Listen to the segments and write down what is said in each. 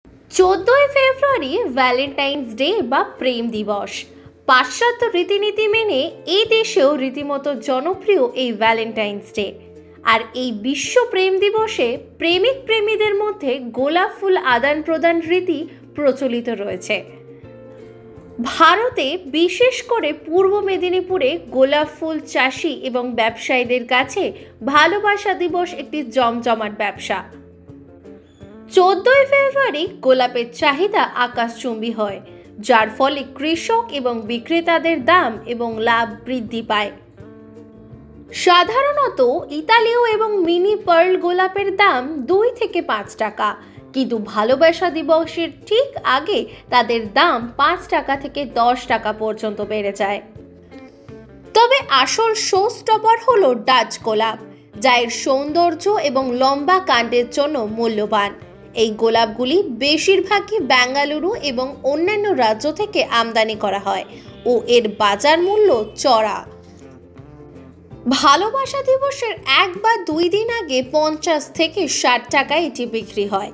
14ই ফেব্রুয়ারি Valentine's day বা প্রেম দিবস। পাশ্চাত্য রীতিনীতি মেনে এই দেশেও রীতিমতো জনপ্রিয় এই ভ্যালেন্টাইন্স ডে। আর এই বিশ্ব প্রেম দিবসে প্রেমিক প্রেমীদের মধ্যে গোলাপ ফুল আদান প্রদান রীতি প্রচলিত রয়েছে। ভারতে বিশেষ করে পূর্ব মেদিনীপুরে গোলাপ ফুল চাষি এবং ব্যবসায়ীদের কাছে ভালোবাসা দিবস একটি জমজমাট ব্যবসা। 14ই ফেব্রুয়ারি গোলাপের চাহিদা আকাশচুম্বী হয়, যার ফলে কৃষক এবং বিক্রেতাদের দাম এবং লাভ বৃদ্ধি পায়। সাধারণত ইতালীয় এবং মিনি পার্ল গোলাপের দাম 2 থেকে 5 টাকা, কিন্তু ভালোবাসা দিবসের ঠিক আগে তাদের দাম 5 টাকা থেকে 10 টাকা পর্যন্ত বেড়ে যায়। তবে আসল শো স্টপার হলো ডাচ গোলাপ, যা এর সৌন্দর্য এবং লম্বা কাণ্ডের জন্য মূল্যবান। এই গোলাপগুলি বেশিরভাগই বেঙ্গালুরু এবং অন্যান্য রাজ্য থেকে আমদানি করা হয় ও এর বাজার মূল্য চড়া। ভালোবাসা দিবসের 1 বা 2 দিন আগে 50 থেকে 60 টাকায় এটি বিক্রি হয়।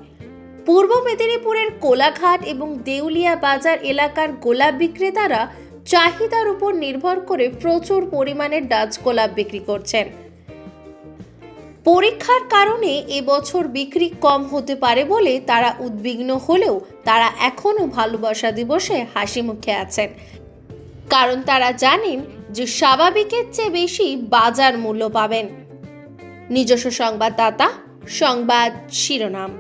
পূর্ব মেদিনীপুরের কোলাঘাট এবং দেউলিয়া বাজার এলাকার গোলাপ বিক্রেতারা চাহিদার উপর নির্ভর করে প্রচুর পরিমাণে ডাচ গোলাপ বিক্রি করছেন। পরীক্ষার কারণে এবছর বিক্রি কম হতে পারে বলে তারা উদ্বিগ্ন হলেও তারা এখনও ভালোবাসা দিবসে হাসি মুখে আছেন, কারণ তারা জানেন যে স্বাভাবিকের চেয়ে বেশি বাজার মূল্য পাবেন। নিজস্ব সংবাদদাতা, সংবাদ শিরোনাম।